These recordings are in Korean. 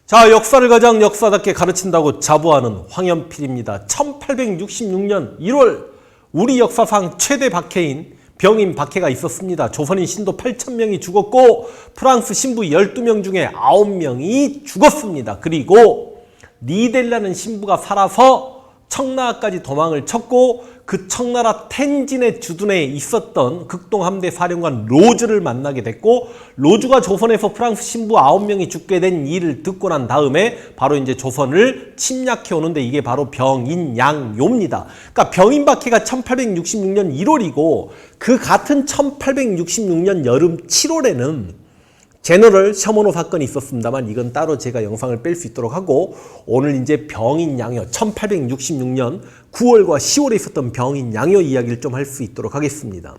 자, 역사를 가장 역사답게 가르친다고 자부하는 황연필입니다. 1866년 1월 우리 역사상 최대 박해인 병인 박해가 있었습니다. 조선인 신도 8,000명이 죽었고 프랑스 신부 12명 중에 9명이 죽었습니다. 그리고 니델라는 신부가 살아서 청나라까지 도망을 쳤고 그 청나라 텐진의 주둔에 있었던 극동함대 사령관 로즈를 만나게 됐고 로즈가 조선에서 프랑스 신부 9명이 죽게 된 일을 듣고 난 다음에 바로 이제 조선을 침략해 오는데 이게 바로 병인양요입니다. 그러니까 병인박해가 1866년 1월이고 그 같은 1866년 여름 7월에는 제너럴 셔먼호 사건이 있었습니다만 이건 따로 제가 영상을 뺄 수 있도록 하고 오늘 이제 병인양요 1866년 9월과 10월에 있었던 병인양요 이야기를 좀 할 수 있도록 하겠습니다.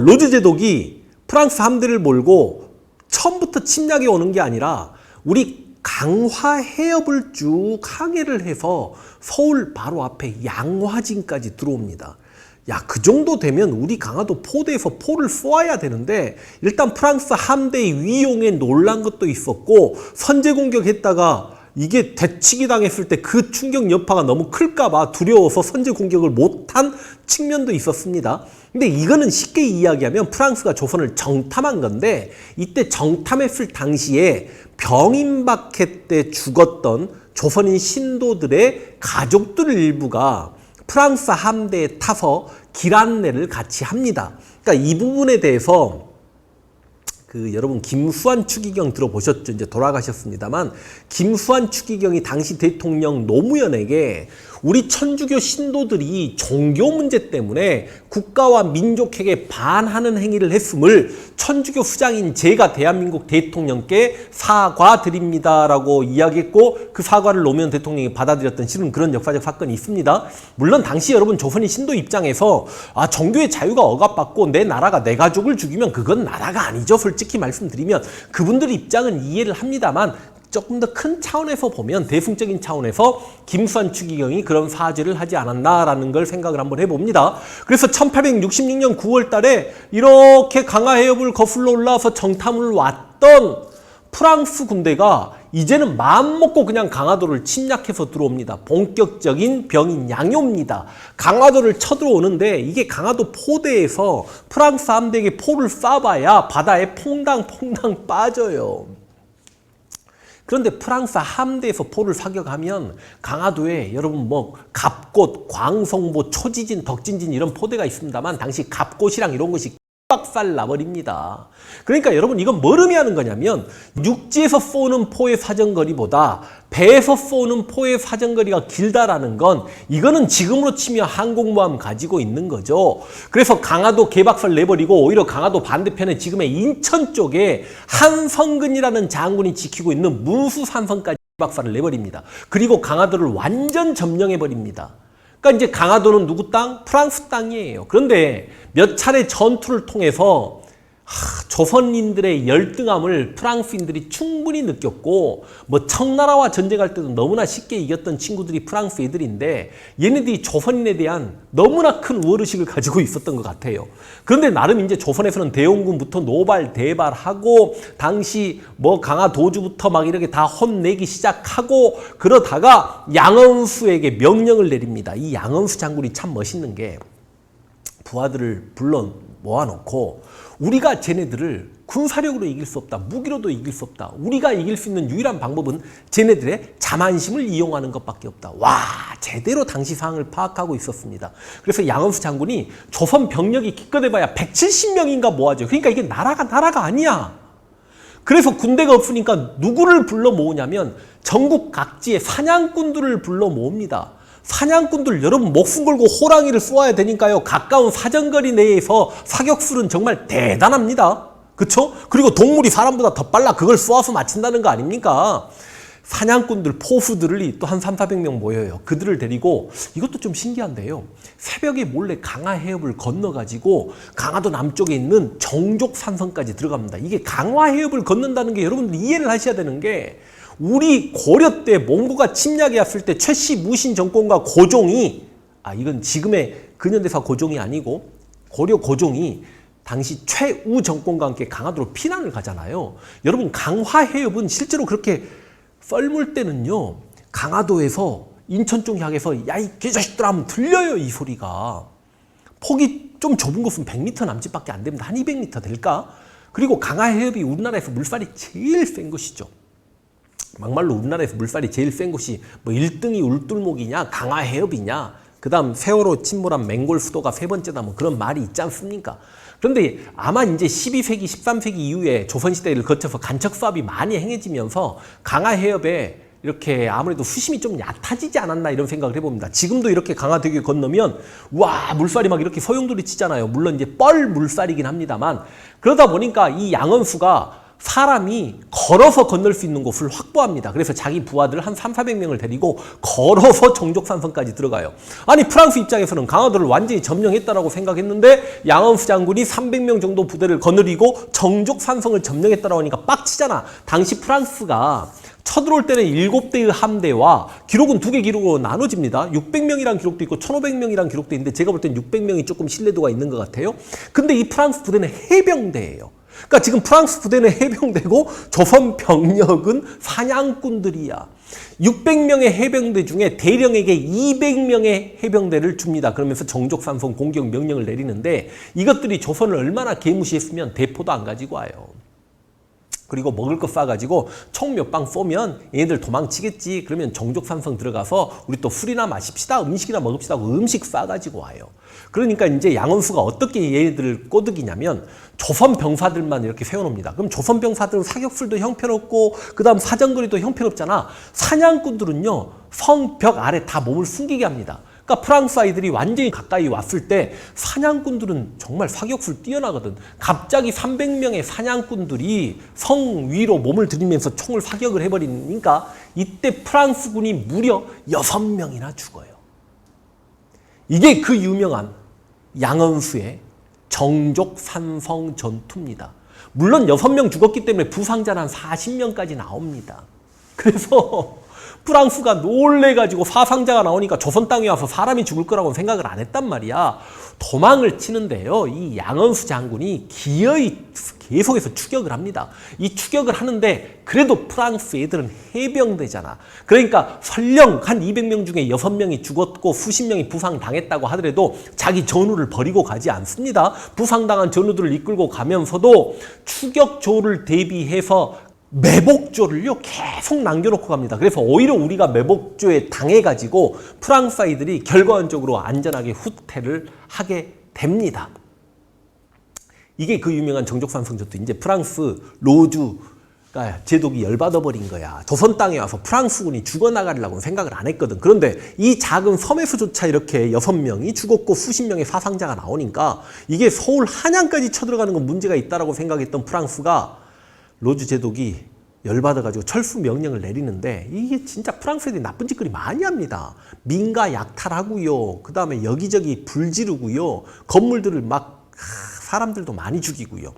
로즈 제독이 프랑스 함대를 몰고 처음부터 침략해 오는 게 아니라 우리 강화 해협을 쭉 항해를 해서 서울 바로 앞에 양화진까지 들어옵니다. 야, 그 정도 되면 우리 강화도 포대에서 포를 쏘아야 되는데 일단 프랑스 함대의 위용에 놀란 것도 있었고 선제 공격했다가 이게 대치기 당했을 때 그 충격 여파가 너무 클까봐 두려워서 선제 공격을 못한 측면도 있었습니다. 근데 이거는 쉽게 이야기하면 프랑스가 조선을 정탐한 건데 이때 정탐했을 당시에 병인박해 때 죽었던 조선인 신도들의 가족들 일부가 프랑스 함대에 타서 길 안내를 같이 합니다. 그러니까 이 부분에 대해서 여러분 김수환 추기경 들어보셨죠? 이제 돌아가셨습니다만 김수환 추기경이 당시 대통령 노무현에게 우리 천주교 신도들이 종교 문제 때문에 국가와 민족에게 반하는 행위를 했음을 천주교 수장인 제가 대한민국 대통령께 사과드립니다라고 이야기했고 그 사과를 노무현 대통령이 받아들였던 실은 그런 역사적 사건이 있습니다. 물론 당시 여러분 조선인 신도 입장에서 종교의 자유가 억압받고 내 나라가 내 가족을 죽이면 그건 나라가 아니죠. 솔직히 말씀드리면 그분들 입장은 이해를 합니다만 조금 더 큰 차원에서 보면 대승적인 차원에서 김수환 추기경이 그런 사죄를 하지 않았나라는 걸 생각을 한번 해봅니다. 그래서 1866년 9월 달에 이렇게 강화해협을 거슬러 올라와서 정탐을 왔던 프랑스 군대가 이제는 마음먹고 그냥 강화도를 침략해서 들어옵니다. 본격적인 병인양요입니다. 강화도를 쳐들어오는데 이게 강화도 포대에서 프랑스 함대에게 포를 쏴봐야 바다에 퐁당퐁당 빠져요. 그런데 프랑스 함대에서 포를 사격하면 강화도에 여러분 갑곶, 광송보, 초지진, 덕진진 이런 포대가 있습니다만 당시 갑곶이랑 이런 것이 박살 나버립니다. 그러니까 여러분 이건 뭘 의미하는 거냐면 육지에서 쏘는 포의 사정거리보다 배에서 쏘는 포의 사정거리가 길다라는 건 이거는 지금으로 치면 항공모함 가지고 있는 거죠. 그래서 강화도 개박살 내버리고 오히려 강화도 반대편에 지금의 인천 쪽에 한성근이라는 장군이 지키고 있는 문수산성까지 개박살을 내버립니다. 그리고 강화도를 완전 점령해버립니다. 그러니까 이제 강화도는 누구 땅? 프랑스 땅이에요. 그런데 몇 차례 전투를 통해서 조선인들의 열등함을 프랑스인들이 충분히 느꼈고 청나라와 전쟁할 때도 너무나 쉽게 이겼던 친구들이 프랑스 애들인데 얘네들이 조선인에 대한 너무나 큰 우월의식을 가지고 있었던 것 같아요. 그런데 나름 이제 조선에서는 대원군부터 노발대발하고 당시 강화도주부터 막 이렇게 다 혼내기 시작하고 그러다가 양언수에게 명령을 내립니다. 이 양언수 장군이 참 멋있는 게 부하들을 불러 모아놓고 우리가 쟤네들을 군사력으로 이길 수 없다. 무기로도 이길 수 없다. 우리가 이길 수 있는 유일한 방법은 쟤네들의 자만심을 이용하는 것밖에 없다. 와, 제대로 당시 상황을 파악하고 있었습니다. 그래서 양언수 장군이 조선 병력이 기껏해봐야 170명인가 모아줘요. 그러니까 이게 나라가 아니야. 그래서 군대가 없으니까 누구를 불러 모으냐면 전국 각지의 사냥꾼들을 불러 모읍니다. 사냥꾼들 여러분 목숨 걸고 호랑이를 쏘아야 되니까요. 가까운 사정거리 내에서 사격술은 정말 대단합니다. 그쵸? 그리고 동물이 사람보다 더 빨라 그걸 쏘아서 맞춘다는 거 아닙니까? 사냥꾼들, 포수들이 또 한 300~400명 모여요. 그들을 데리고 이것도 좀 신기한데요. 새벽에 몰래 강화해협을 건너가지고 강화도 남쪽에 있는 정족산성까지 들어갑니다. 이게 강화해협을 건넌다는 게 여러분들 이해를 하셔야 되는 게 우리 고려 때 몽고가 침략해 왔을 때 최씨 무신 정권과 고종이 이건 지금의 근현대사 고종이 아니고 고려 고종이 당시 최우 정권과 함께 강화도로 피난을 가잖아요. 여러분 강화해협은 실제로 그렇게 썰물 때는요. 강화도에서 인천 쪽 향해서 야 이 개자식들아 하면 들려요 이 소리가. 폭이 좀 좁은 곳은 100m 남짓밖에 안 됩니다. 한 200m 될까? 그리고 강화해협이 우리나라에서 물살이 제일 센 곳이죠. 막말로 우리나라에서 물살이 제일 센 곳이 뭐 1등이 울돌목이냐 강화해협이냐 그 다음 세월호 침몰한 맹골 수도가 세 번째다 뭐 그런 말이 있지 않습니까? 그런데 아마 이제 12세기 13세기 이후에 조선시대를 거쳐서 간척 사업이 많이 행해지면서 강화해협에 이렇게 아무래도 수심이 좀 얕아지지 않았나 이런 생각을 해봅니다. 지금도 이렇게 강화대교 건너면 와 물살이 막 이렇게 소용돌이 치잖아요. 물론 이제 뻘 물살이긴 합니다만 그러다 보니까 이 양언수가 사람이 걸어서 건널 수 있는 곳을 확보합니다. 그래서 자기 부하들 한 300~400명을 데리고 걸어서 정족산성까지 들어가요. 아니 프랑스 입장에서는 강화도를 완전히 점령했다라고 생각했는데 양언수 장군이 300명 정도 부대를 거느리고 정족산성을 점령했다라고 하니까 빡치잖아. 당시 프랑스가 쳐들어올 때는 7대의 함대와 기록은 2개 기록으로 나눠집니다. 600명이란 기록도 있고 1500명이란 기록도 있는데 제가 볼 땐 600명이 조금 신뢰도가 있는 것 같아요. 근데 이 프랑스 부대는 해병대예요. 그러니까 지금 프랑스 부대는 해병대고 조선 병력은 사냥꾼들이야. 600명의 해병대 중에 대령에게 200명의 해병대를 줍니다. 그러면서 정족산성 공격 명령을 내리는데 이것들이 조선을 얼마나 개무시했으면 대포도 안 가지고 와요. 그리고 먹을 거 싸가지고 총 몇 방 쏘면 얘네들 도망치겠지. 그러면 정족산성 들어가서 우리 또 술이나 마십시다. 음식이나 먹읍시다 하고 음식 싸가지고 와요. 그러니까 이제 양언수가 어떻게 얘네들을 꼬드기냐면 조선 병사들만 이렇게 세워놓습니다. 그럼 조선 병사들은 사격술도 형편없고 그 다음 사정거리도 형편없잖아. 사냥꾼들은요. 성벽 아래 다 몸을 숨기게 합니다. 그러니까 프랑스 아이들이 완전히 가까이 왔을 때 사냥꾼들은 정말 사격술 뛰어나거든. 갑자기 300명의 사냥꾼들이 성 위로 몸을 들이면서 총을 사격을 해버리니까 이때 프랑스군이 무려 6명이나 죽어요. 이게 그 유명한 양언수의 정족산성 전투입니다. 물론 6명 죽었기 때문에 부상자는 한 40명까지 나옵니다. 그래서 프랑스가 놀래가지고 사상자가 나오니까 조선 땅에 와서 사람이 죽을 거라고 생각을 안 했단 말이야. 도망을 치는데요. 이 양언수 장군이 기어이 계속해서 추격을 합니다. 이 추격을 하는데 그래도 프랑스 애들은 해병대잖아. 그러니까 설령 한 200명 중에 6명이 죽었고 수십 명이 부상당했다고 하더라도 자기 전우를 버리고 가지 않습니다. 부상당한 전우들을 이끌고 가면서도 추격조를 대비해서 매복조를요 계속 남겨놓고 갑니다. 그래서 오히려 우리가 매복조에 당해가지고 프랑스 아이들이 결과론적으로 안전하게 후퇴를 하게 됩니다. 이게 그 유명한 정족산성 전투. 이제 프랑스 로주가 제독이 열받아버린 거야. 조선 땅에 와서 프랑스군이 죽어나가려고는 생각을 안 했거든. 그런데 이 작은 섬에서조차 이렇게 6명이 죽었고 수십 명의 사상자가 나오니까 이게 서울 한양까지 쳐들어가는 건 문제가 있다라고 생각했던 프랑스가 로주 제독이 열받아가지고 철수 명령을 내리는데 이게 진짜 프랑스 애들이 나쁜 짓거리 많이 합니다. 민가 약탈하고요. 그 다음에 여기저기 불 지르고요. 건물들을 막 사람들도 많이 죽이고요.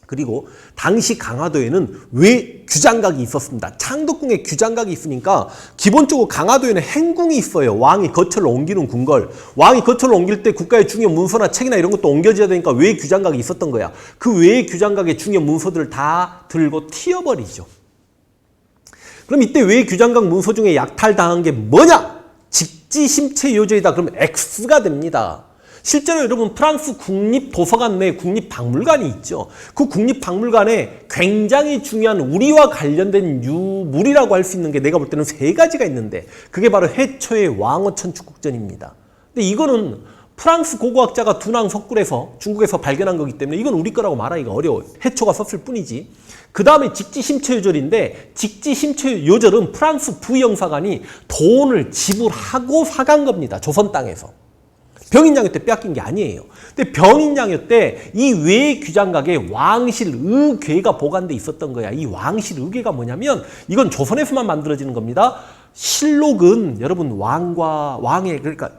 그리고 당시 강화도에는 왜 규장각이 있었습니다. 창덕궁에 규장각이 있으니까 기본적으로 강화도에는 행궁이 있어요. 왕이 거처를 옮기는 궁궐. 왕이 거처를 옮길 때 국가의 중요 문서나 책이나 이런 것도 옮겨져야 되니까 외 규장각이 있었던 거야. 그 외 규장각의 중요 문서들을 다 들고 튀어버리죠. 그럼 이때 외 규장각 문서 중에 약탈당한 게 뭐냐? 직지심체요절이다. 그러면 X가 됩니다. 실제로 여러분 프랑스 국립도서관 내에 국립박물관이 있죠. 그 국립박물관에 굉장히 중요한 우리와 관련된 유물이라고 할 수 있는 게 내가 볼 때는 3가지가 있는데 그게 바로 해초의 왕어천 축국전입니다. 근데 이거는 프랑스 고고학자가 두낭 석굴에서 중국에서 발견한 거기 때문에 이건 우리 거라고 말하기가 어려워요. 해초가 썼을 뿐이지. 그 다음에 직지심체요절인데 직지심체요절은 프랑스 부영사관이 돈을 지불하고 사간 겁니다. 조선 땅에서. 병인양요 때 빼앗긴 게 아니에요. 근데 병인양요 때 이 외 규장각에 왕실 의궤가 보관돼 있었던 거야. 이 왕실 의궤가 뭐냐면 이건 조선에서만 만들어지는 겁니다. 실록은 여러분 왕과 왕의 그러니까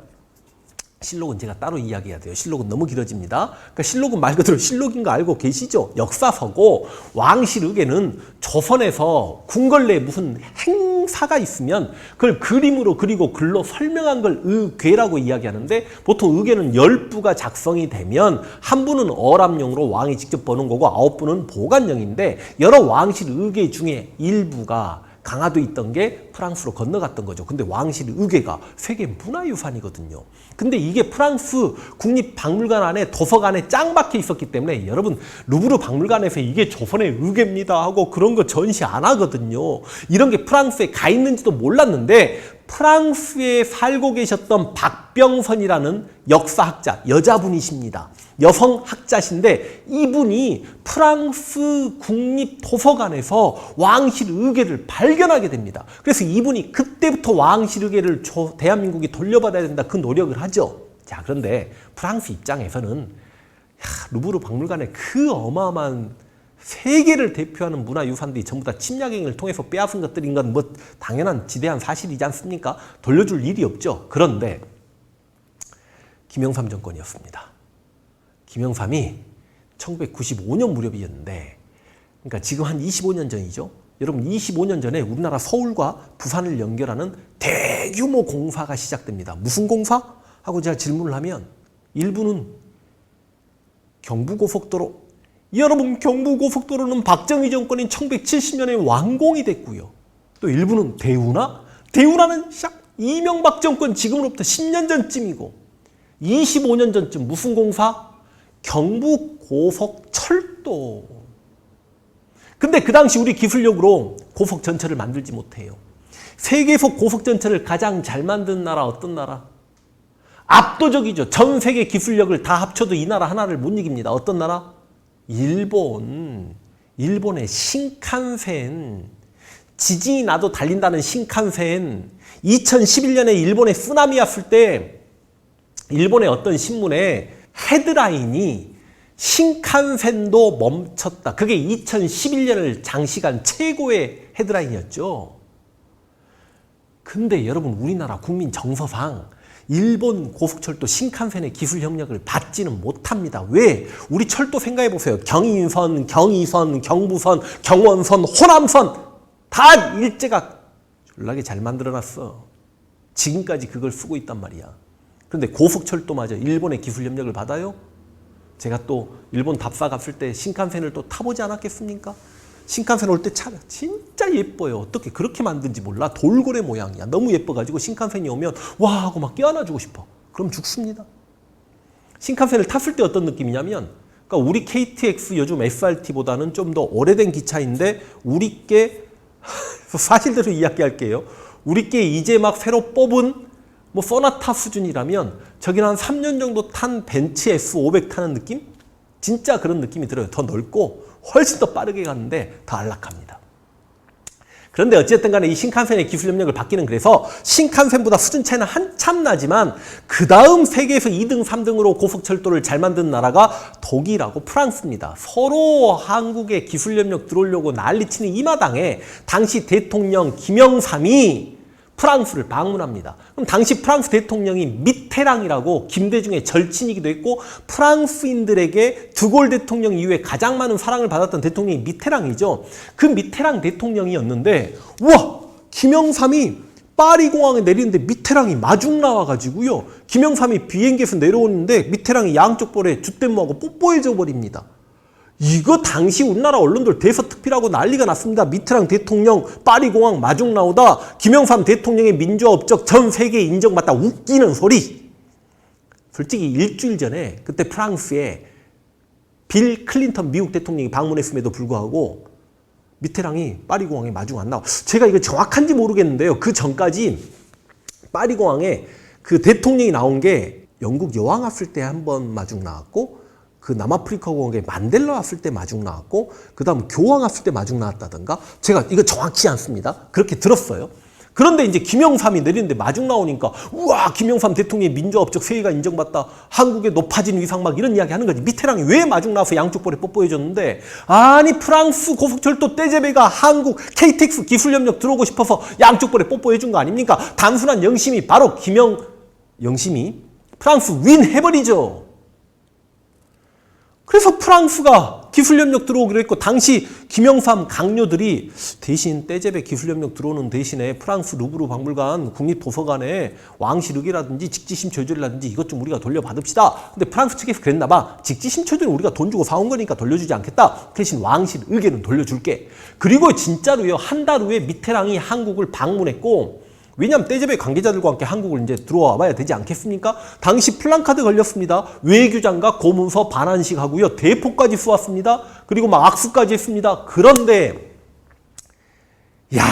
실록은 제가 따로 이야기해야 돼요. 실록은 너무 길어집니다. 그러니까 실록은 말 그대로 실록인 거 알고 계시죠? 역사서고 왕실의궤는 조선에서 궁궐내에 무슨 행사가 있으면 그걸 그림으로 그리고 글로 설명한 걸 의궤라고 이야기하는데 보통 의궤는 10부가 작성이 되면 한 부는 어람용으로 왕이 직접 보는 거고 9부는 보관용인데 여러 왕실 의궤 중에 일부가 강화도 있던 게 프랑스로 건너갔던 거죠. 근데 왕실 의궤가 세계 문화유산이거든요. 근데 이게 프랑스 국립박물관 안에 도서관에 짱 박혀 있었기 때문에 여러분 루브르 박물관에서 이게 조선의 의궤입니다 하고 그런 거 전시 안 하거든요. 이런 게 프랑스에 가 있는지도 몰랐는데 프랑스에 살고 계셨던 박병선이라는 역사학자, 여자분이십니다. 여성학자신데 이분이 프랑스 국립도서관에서 왕실 의궤를 발견하게 됩니다. 그래서 이분이 그때부터 왕실 의궤를 대한민국이 돌려받아야 된다 그 노력을 하죠. 자, 그런데 프랑스 입장에서는 루브르 박물관에 그 어마어마한 세계를 대표하는 문화유산들이 전부 다 침략행위를 통해서 빼앗은 것들인 건 뭐 당연한 지대한 사실이지 않습니까? 돌려줄 일이 없죠. 그런데 김영삼 정권이었습니다. 김영삼이 1995년 무렵이었는데 그러니까 지금 한 25년 전이죠. 여러분 25년 전에 우리나라 서울과 부산을 연결하는 대규모 공사가 시작됩니다. 무슨 공사? 하고 제가 질문을 하면 일부는 경부고속도로 여러분 경부고속도로는 박정희 정권인 1970년에 완공이 됐고요. 또 일부는 대우나? 대우라는 이명박 정권 지금으로부터 10년 전쯤이고 25년 전쯤 무슨 공사? 경부고속철도. 근데 그 당시 우리 기술력으로 고속 전철을 만들지 못해요. 세계에서 고속 전철을 가장 잘 만든 나라 어떤 나라? 압도적이죠. 전 세계 기술력을 다 합쳐도 이 나라 하나를 못 이깁니다. 어떤 나라? 일본. 일본의 신칸센. 지진이 나도 달린다는 신칸센. 2011년에 일본에 쓰나미 왔을 때 일본의 어떤 신문에 헤드라인이 신칸센도 멈췄다. 그게 2011년을 장시간 최고의 헤드라인이었죠. 근데 여러분 우리나라 국민 정서상 일본 고속철도 신칸센의 기술 협력을 받지는 못합니다. 왜? 우리 철도 생각해 보세요. 경인선, 경의선, 경부선, 경원선, 호남선 다 일제가 졸라게 잘 만들어놨어. 지금까지 그걸 쓰고 있단 말이야. 그런데 고속철도마저 일본의 기술 협력을 받아요? 제가 또 일본 답사 갔을 때 신칸센을 또 타보지 않았겠습니까? 신칸센 올 때 차 진짜 예뻐요. 어떻게 그렇게 만든지 몰라. 돌고래 모양이야. 너무 예뻐가지고 신칸센이 오면 와 하고 막 껴안아주고 싶어. 그럼 죽습니다. 신칸센을 탔을 때 어떤 느낌이냐면 그러니까 우리 KTX 요즘 SRT보다는 좀 더 오래된 기차인데 우리께 사실대로 이야기할게요. 우리께 이제 막 새로 뽑은 뭐 소나타 수준이라면 저기는 한 3년 정도 탄 벤츠 S500 타는 느낌? 진짜 그런 느낌이 들어요. 더 넓고 훨씬 더 빠르게 가는데 더 안락합니다. 그런데 어쨌든 간에 이 신칸센의 기술 협력을 받기는 그래서 신칸센보다 수준 차이는 한참 나지만 그 다음 세계에서 2등, 3등으로 고속철도를 잘 만든 나라가 독일하고 프랑스입니다. 서로 한국에 기술 협력 들어오려고 난리치는 이 마당에 당시 대통령 김영삼이 프랑스를 방문합니다. 그럼 당시 프랑스 대통령이 미테랑이라고 김대중의 절친이기도 했고 프랑스인들에게 드골 대통령 이후에 가장 많은 사랑을 받았던 대통령이 미테랑이죠. 그 미테랑 대통령이었는데 우와! 김영삼이 파리 공항에 내리는데 미테랑이 마중 나와가지고요. 김영삼이 비행기에서 내려오는데 미테랑이 양쪽 볼에 줏대무하고 뽀뽀해줘 버립니다. 이거 당시 우리나라 언론들 대서특필하고 난리가 났습니다. 미테랑 대통령 파리 공항 마중 나오다 김영삼 대통령의 민주화 업적 전 세계에 인정받다. 웃기는 소리. 솔직히 일주일 전에 그때 프랑스에 빌 클린턴 미국 대통령이 방문했음에도 불구하고 미테랑이 파리 공항에 마중 안 나와. 제가 이거 정확한지 모르겠는데요. 그 전까지 파리 공항에 그 대통령이 나온 게 영국 여왕 왔을 때 한 번 마중 나왔고 그 남아프리카 공항에 만델라 왔을 때 마중 나왔고 그 다음 교황 왔을 때 마중 나왔다던가 제가 이거 정확치 않습니다. 그렇게 들었어요. 그런데 이제 김영삼이 내리는데 마중 나오니까 우와 김영삼 대통령의 민주화 업적 세계가 인정받다. 한국의 높아진 위상 막 이런 이야기 하는 거지. 미테랑이 왜 마중 나와서 양쪽 볼에 뽀뽀해줬는데 아니 프랑스 고속철도 떼제베가 한국 KTX 기술협력 들어오고 싶어서 양쪽 볼에 뽀뽀해준 거 아닙니까? 단순한 영심이 바로 영심이 프랑스 윈 해버리죠. 그래서 프랑스가 기술협력 들어오기로 했고, 당시 김영삼 강요들이 대신 떼제베 기술협력 들어오는 대신에 프랑스 루브르 박물관 국립도서관에 왕실의궤라든지 직지심처조라든지 이것 좀 우리가 돌려받읍시다. 근데 프랑스 측에서 그랬나 봐. 직지심처조는 우리가 돈 주고 사온 거니까 돌려주지 않겠다. 대신 왕실의궤는 돌려줄게. 그리고 진짜로요, 한 달 후에 미테랑이 한국을 방문했고, 왜냐하면 떼제베 관계자들과 함께 한국을 이제 들어와 봐야 되지 않겠습니까? 당시 플랜카드 걸렸습니다. 외교장과 고문서 반환식 하고요. 대포까지 쏘았습니다. 그리고 막 악수까지 했습니다. 그런데 야,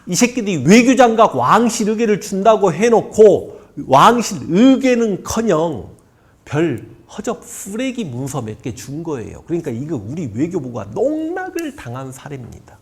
이 새끼들이 외교장과 왕실 의궤를 준다고 해놓고 왕실 의궤는커녕 별 허접 쓰레기 문서 몇 개 준 거예요. 그러니까 이거 우리 외교부가 농락을 당한 사례입니다.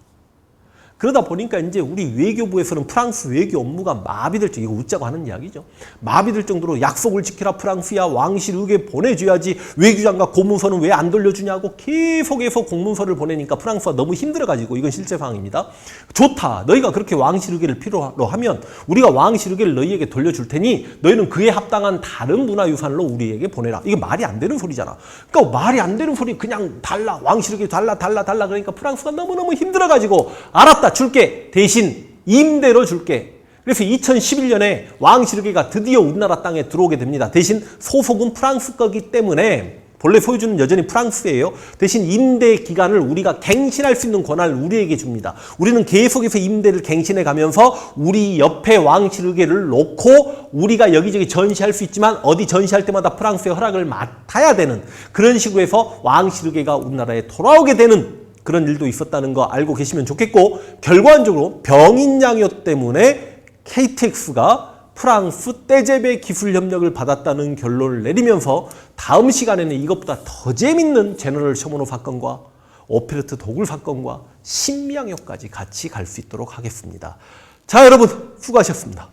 그러다 보니까 이제 우리 외교부에서는 프랑스 외교 업무가 마비될 정도, 이거 웃자고 하는 이야기죠. 마비될 정도로 약속을 지키라 프랑스야, 왕실 의궤 보내줘야지, 외교장과 고문서는 왜 안 돌려주냐고 계속해서 공문서를 보내니까 프랑스가 너무 힘들어가지고, 이건 실제 상황입니다. 좋다, 너희가 그렇게 왕실 의궤를 필요로 하면 우리가 왕실 의궤를 너희에게 돌려줄 테니 너희는 그에 합당한 다른 문화유산으로 우리에게 보내라. 이게 말이 안 되는 소리잖아. 그러니까 말이 안 되는 소리 그냥 달라, 왕실 의궤 달라 그러니까 프랑스가 너무너무 힘들어가지고 알았다, 줄게. 대신 임대로 줄게. 그래서 2011년에 왕실의궤가 드디어 우리나라 땅에 들어오게 됩니다. 대신 소속은 프랑스 거기 때문에 본래 소유주는 여전히 프랑스예요. 대신 임대 기간을 우리가 갱신할 수 있는 권한을 우리에게 줍니다. 우리는 계속해서 임대를 갱신해 가면서 우리 옆에 왕실의궤를 놓고 우리가 여기저기 전시할 수 있지만 어디 전시할 때마다 프랑스의 허락을 맡아야 되는, 그런 식으로 해서 왕실의궤가 우리나라에 돌아오게 되는 그런 일도 있었다는 거 알고 계시면 좋겠고, 결과적으로 병인양요 때문에 KTX가 프랑스 떼제베 기술협력을 받았다는 결론을 내리면서 다음 시간에는 이것보다 더 재밌는 제너럴 셔먼호 사건과 오페르트 도굴 사건과 신미양요까지 같이 갈 수 있도록 하겠습니다. 자, 여러분 수고하셨습니다.